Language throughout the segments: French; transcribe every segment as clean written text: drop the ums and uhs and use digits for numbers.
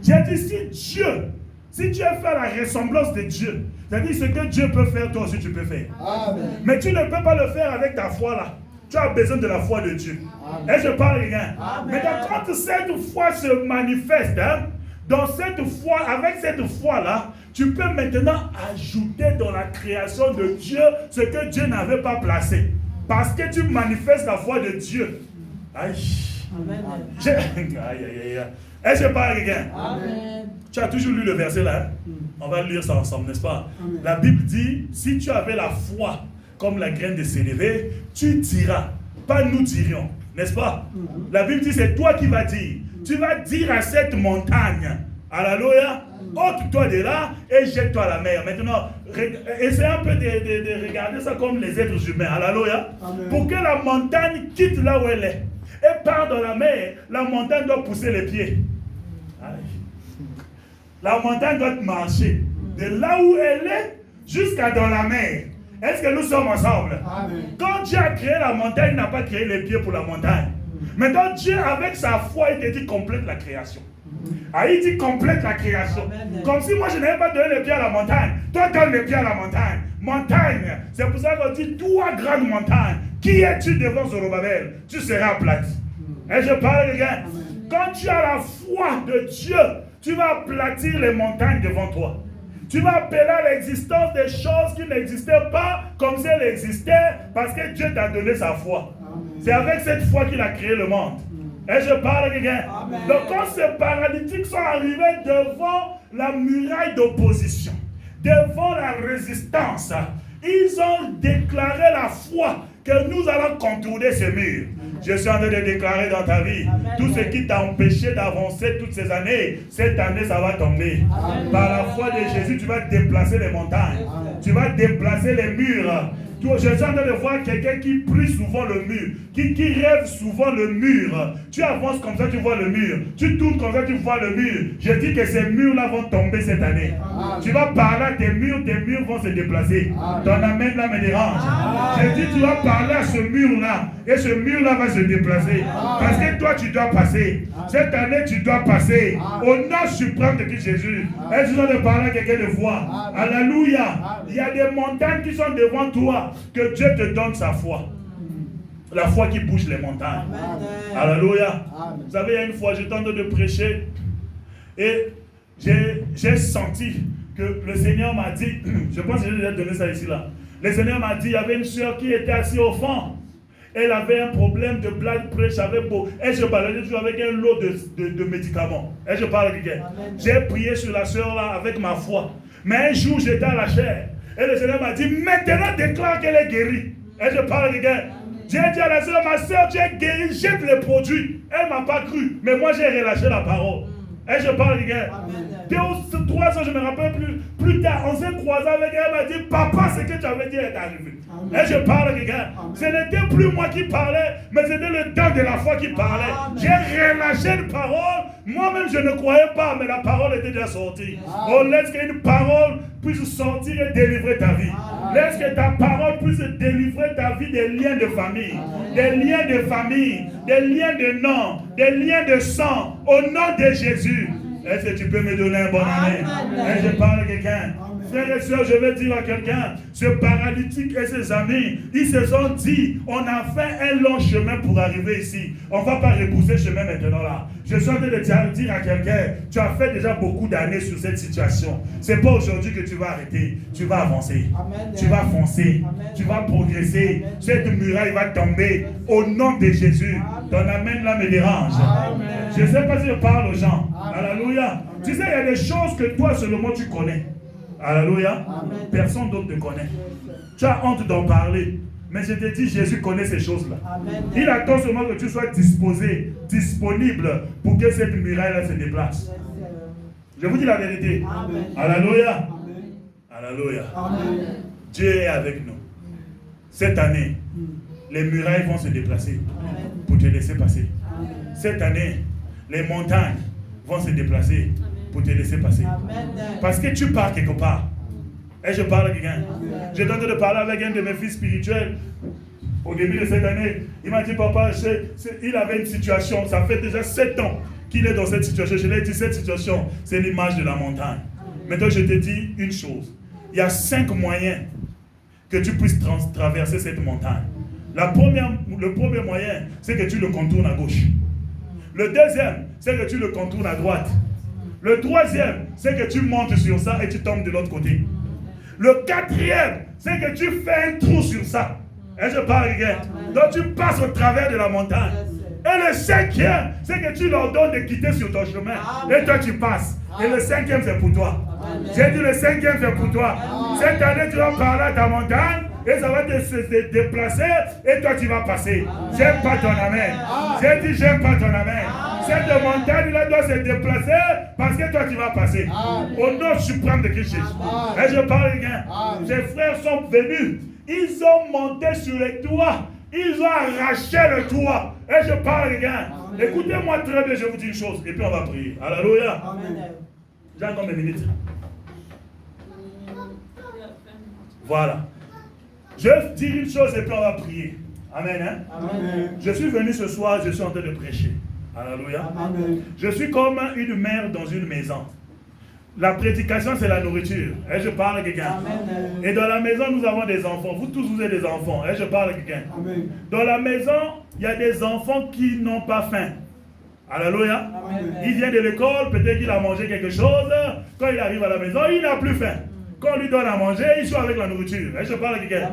J'ai dit, si tu as fait la ressemblance de Dieu, c'est-à-dire ce que Dieu peut faire, toi aussi tu peux faire. Amen. Mais tu ne peux pas le faire avec ta foi là. Tu as besoin de la foi de Dieu. Amen. Et je parle rien. Mais quand cette foi se manifeste, dans cette foi, avec cette foi-là, tu peux maintenant ajouter dans la création de Dieu ce que Dieu n'avait pas placé. Parce que tu manifestes la foi de Dieu. Aïe. Amen. Et je parle rien. Amen. Tu as toujours lu le verset là. On va lire ça ensemble, n'est-ce pas? Amen. La Bible dit, si tu avais la foi comme la graine de sénévé, tu diras, pas nous dirions, n'est-ce pas? La Bible dit, c'est toi qui vas dire. Tu vas dire à cette montagne, alléluia, ôte-toi de là et jette-toi à la mer. Maintenant, essaie un peu de regarder ça comme les êtres humains, alléluia, pour que la montagne quitte là où elle est et part dans la mer. La montagne doit pousser les pieds. La montagne doit marcher de là où elle est jusqu'à dans la mer. Est-ce que nous sommes ensemble? Amen. Quand Dieu a créé la montagne, il n'a pas créé les pieds pour la montagne. Maintenant, Dieu, avec sa foi, il te dit complète la création. Il dit complète la création. Amen. Comme si moi, je n'avais pas donné les pieds à la montagne. Toi, donne les pieds à la montagne. Montagne, c'est pour ça qu'on dit, toi, grande montagne, qui es-tu devant Zorobabel? Tu seras aplati. Et je parle, les gars. Quand tu as la foi de Dieu, tu vas aplatir les montagnes devant toi. Tu vas appeler à l'existence des choses qui n'existaient pas comme si elles existaient parce que Dieu t'a donné sa foi. C'est avec cette foi qu'il a créé le monde. Et je parle à quelqu'un. Donc quand ces paralytiques sont arrivés devant la muraille d'opposition, devant la résistance, ils ont déclaré la foi que nous allons contourner ce mur. Je suis en train de déclarer dans ta vie, amen, tout ce qui t'a empêché d'avancer toutes ces années, cette année ça va tomber. Amen. Par la foi de Jésus, tu vas déplacer les montagnes, amen, tu vas déplacer les murs. Je suis en train de voir quelqu'un qui prie souvent le mur, qui rêve souvent le mur. Tu avances comme ça, tu vois le mur. Tu tournes comme ça, tu vois le mur. Je dis que ces murs-là vont tomber cette année. Amen. Tu vas parler à tes murs vont se déplacer. Amen. Ton amen là me dérange. Amen. Je dis, tu vas parler à ce mur-là, et ce mur-là va se déplacer. Amen. Parce que toi, tu dois passer. Amen. Cette année, tu dois passer. Amen. Au nom suprême de Christ Jésus. Et je dois parler à quelqu'un de foi. Alléluia. Il y a des montagnes qui sont devant toi. Que Dieu te donne sa foi. La foi qui bouge les montagnes. Amen. Alléluia. Amen. Vous savez, il y a une fois, j'étais en train de prêcher et j'ai senti que le Seigneur m'a dit, je pense que j'ai déjà donné ça ici là. Le Seigneur m'a dit, il y avait une soeur qui était assise au fond. Elle avait un problème de blood pressure, et je parlais toujours avec un lot de médicaments. Et je parle de quelqu'un. J'ai prié sur la soeur là avec ma foi. Mais un jour, j'étais à la chair. Et le Seigneur m'a dit, maintenant déclare qu'elle est guérie. Et je parle de quelqu'un. J'ai dit à la soeur, ma soeur, tu es guérie, jette les produits. Elle ne m'a pas cru, mais moi j'ai relâché la parole. Et je parle de quelqu'un. 2 ou 3 ans, je ne me rappelle plus tard, on s'est croisé avec elle, elle m'a dit, papa, ce que tu avais dit est arrivé. Amen. Et je parle de quelqu'un. Ce n'était plus moi qui parlais, mais c'était le temps de la foi qui parlait. J'ai relâché une parole. Moi-même, je ne croyais pas, mais la parole était déjà sortie. Oh, laisse qu'une parole puisse sortir et délivrer ta vie. Laisse que ta parole puisse délivrer ta vie des liens de famille, des liens de famille, des liens de nom, des liens de sang, au nom de Jésus. Est-ce que tu peux me donner un bon amen? Et je parle à quelqu'un. Frères et sœurs, je vais dire à quelqu'un, ce paralytique et ses amis, ils se sont dit, on a fait un long chemin pour arriver ici. On ne va pas repousser le chemin maintenant là. Je suis en train de dire à quelqu'un, tu as fait déjà beaucoup d'années sur cette situation. Ce n'est pas aujourd'hui que tu vas arrêter. Tu vas avancer. Amen. Tu vas foncer. Amen. Tu vas progresser. Amen. Cette muraille va tomber au nom de Jésus. Amen. Ton amen là me dérange. Amen. Je ne sais pas si je parle aux gens. Amen. Alléluia. Amen. Tu sais, il y a des choses que toi seulement tu connais. Alléluia. Amen. Personne d'autre ne connaît. Tu as honte d'en parler. Mais je te dis, Jésus connaît ces choses-là. Amen. Il attend seulement que tu sois disposé, disponible pour que cette muraille-là se déplace. Je vous dis la vérité. Amen. Alléluia. Amen. Alléluia. Amen. Dieu est avec nous. Cette année, les murailles vont se déplacer. Amen. Pour te laisser passer. Amen. Cette année, les montagnes vont se déplacer. Amen. Pour te laisser passer. Amen. Parce que tu pars quelque part. Et je parle à quelqu'un. J'ai tenté de parler avec un de mes fils spirituels. Au début de cette année, il m'a dit, papa, il avait une situation, ça fait déjà 7 ans qu'il est dans cette situation. Je l'ai dit, cette situation, c'est l'image de la montagne. Maintenant, je te dis une chose. Il y a 5 moyens que tu puisses traverser cette montagne. Le premier moyen, c'est que tu le contournes à gauche. Le deuxième, c'est que tu le contournes à droite. Le troisième, c'est que tu montes sur ça et tu tombes de l'autre côté. Le quatrième, c'est que tu fais un trou sur ça. Et je parle again. Donc tu passes au travers de la montagne. Et le cinquième, c'est que tu leur donnes de quitter sur ton chemin. Et toi tu passes. Et le cinquième, c'est pour toi. J'ai dit le cinquième, c'est pour toi. Cette année, tu vas parler à ta montagne. Et ça va te déplacer. Et toi, tu vas passer. J'aime pas ton amen. J'ai dit, j'aime pas ton amen. Cette montagne-là doit se déplacer parce que toi, tu vas passer. Au nom suprême de Christ. Et je parle again. Ces frères sont venus. Ils ont monté sur les toits. Ils ont arraché le toit. Et je parle again. Écoutez-moi très bien, je vous dis une chose. Et puis on va prier. Alléluia. J'ai encore mes minutes. Voilà. Je dis une chose et puis on va prier. Amen. Hein? Amen. Je suis venu ce soir, je suis en train de prêcher. Alléluia. Amen. Je suis comme une mère dans une maison. La prédication, c'est la nourriture. Et je parle à quelqu'un. Et dans la maison, nous avons des enfants. Vous tous, vous êtes des enfants. Et je parle à quelqu'un. Dans la maison, il y a des enfants qui n'ont pas faim. Alléluia. Amen. Il vient de l'école, peut-être qu'il a mangé quelque chose. Quand il arrive à la maison, il n'a plus faim. Quand on lui donne à manger, il joue avec la nourriture. Et je parle à quelqu'un.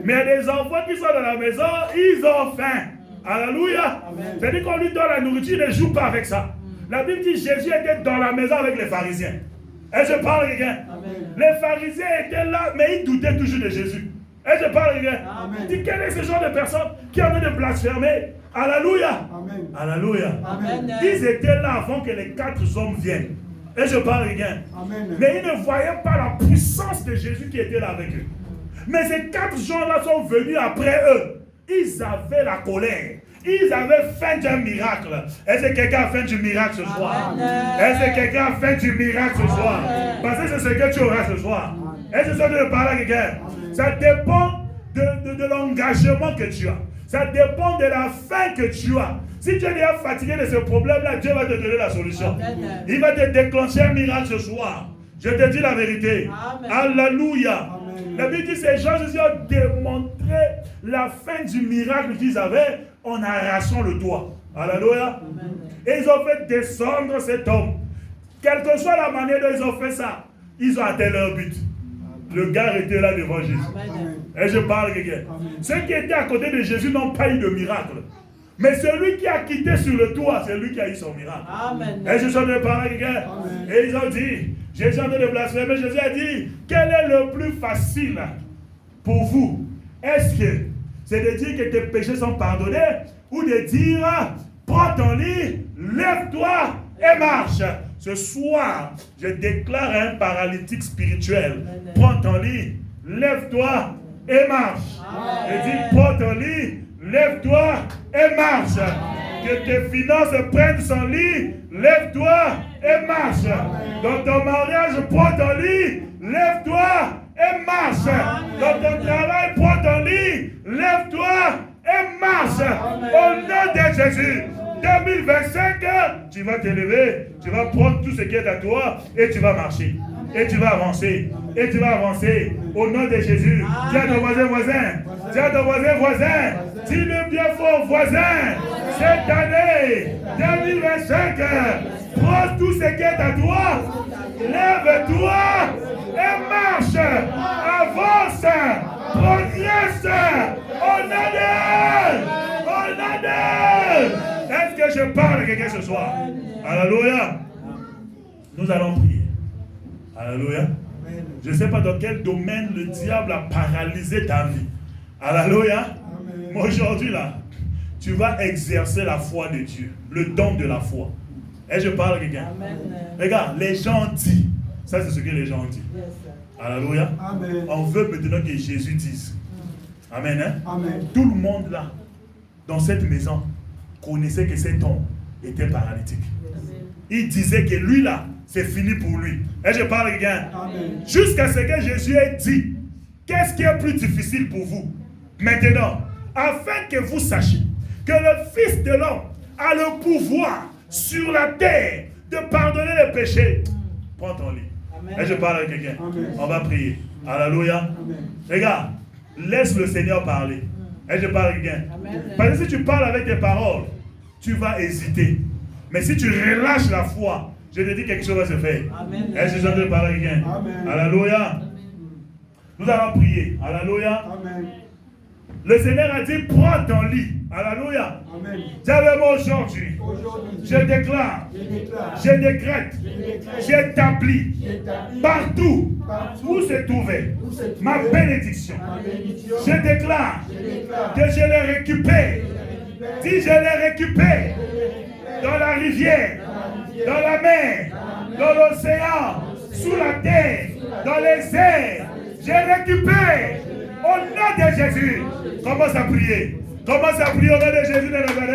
Mais il y a des enfants qui sont dans la maison, ils ont faim. Alléluia. C'est-à-dire qu'on lui donne la nourriture, il ne joue pas avec ça. La Bible dit que Jésus était dans la maison avec les pharisiens. Et je parle à quelqu'un. Les pharisiens étaient là, mais ils doutaient toujours de Jésus. Et je parle à quelqu'un. Dis, quel est ce genre de personne qui a envie de blasphémer? Alléluia. Amen. Alléluia. Amen. Ils étaient là avant que les 4 hommes viennent. Et je parle rien. Mais ils ne voyaient pas la puissance de Jésus qui était là avec eux. Mais ces 4 gens-là sont venus après eux. Ils avaient la colère. Ils avaient faim d'un miracle. Est-ce que quelqu'un a faim du miracle ce soir? Est-ce que quelqu'un a faim du miracle ce soir? Parce que c'est ce que tu auras ce soir. Est-ce que tu veux parler à quelqu'un? Ça dépend de l'engagement que tu as. Ça dépend de la faim que tu as. Si tu es déjà fatigué de ce problème-là, Dieu va te donner la solution. Il va te déclencher un miracle ce soir. Je te dis la vérité. Amen. Alléluia. La Bible dit que ces gens ont démontré la fin du miracle qu'ils avaient en arrachant le toit. Alléluia. Amen. Et ils ont fait descendre cet homme. Quelle que soit la manière dont ils ont fait ça, ils ont atteint leur but. Le gars était là devant Jésus. Amen. Et je parle à quelqu'un. Ceux qui étaient à côté de Jésus n'ont pas eu de miracle. Mais celui qui a quitté sur le toit, c'est lui qui a eu son miracle. Amen. Et je suis en train de parler à quelqu'un. Et ils ont dit, Jésus est en train de blasphémer. Jésus a dit, quel est le plus facile pour vous? Est-ce que c'est de dire que tes péchés sont pardonnés ou de dire, prends ton lit, lève-toi et marche? Ce soir, je déclare à un paralytique spirituel, prends ton lit, lève-toi et marche. Je dis, prends ton lit, lève-toi et marche. Que tes finances prennent son lit, lève-toi et marche. Dans ton mariage, prends ton lit, lève-toi et marche. Dans ton travail, prends ton lit, lève-toi et marche. Au nom de Jésus. 2025, tu vas te lever, tu vas prendre tout ce qui est à toi et tu vas marcher. Et tu vas avancer. Et tu vas avancer. Au nom de Jésus. Dis à ton voisin. Dis à ton voisin. Dis-le bien fort, voisin. Cette année, 2025, prends tout ce qui est à toi. Lève-toi et marche. Avance. Progresse. On adore. Est-ce que je parle à quelqu'un ce soir? Alléluia. Nous allons prier. Alléluia. Je ne sais pas dans quel domaine le diable a paralysé ta vie. Alléluia. Mais aujourd'hui, là, tu vas exercer la foi de Dieu, le don de la foi. Et je parle à quelqu'un. Regarde, les gens disent. Ça, c'est ce que les gens disent. Alléluia. Amen. On veut maintenant que Jésus dise. Amen. Hein? Amen. Tout le monde là, dans cette maison, connaissait que cet homme était paralytique. Il disait que lui là, c'est fini pour lui. Et je parle à quelqu'un. Jusqu'à ce que Jésus ait dit, qu'est-ce qui est plus difficile pour vous? Maintenant, afin que vous sachiez que le Fils de l'homme a le pouvoir sur la terre, de pardonner les péchés. Prends ton lit. Amen. Et je parle avec quelqu'un. On va prier. Alléluia. Regarde, laisse le Seigneur parler. Et je parle avec quelqu'un. Parce que si tu parles avec tes paroles, tu vas hésiter. Mais si tu relâches la foi, je te dis quelque chose va se faire. Et je suis en train de parler avec quelqu'un. Alléluia. Nous allons prier. Alléluia. Amen. Le Seigneur a dit, prends ton lit. Alléluia. J'avais aujourd'hui. Je déclare. Je décrète. J'établis. Partout où se trouvait ma bénédiction. Je déclare que je les récupère. Si je les récupère dans la rivière, dans la mer, dans l'océan, sous la terre, dans les airs, je récupère au nom de Jésus. Commence à prier. Commence à prier au nom de Jésus de Nazareth.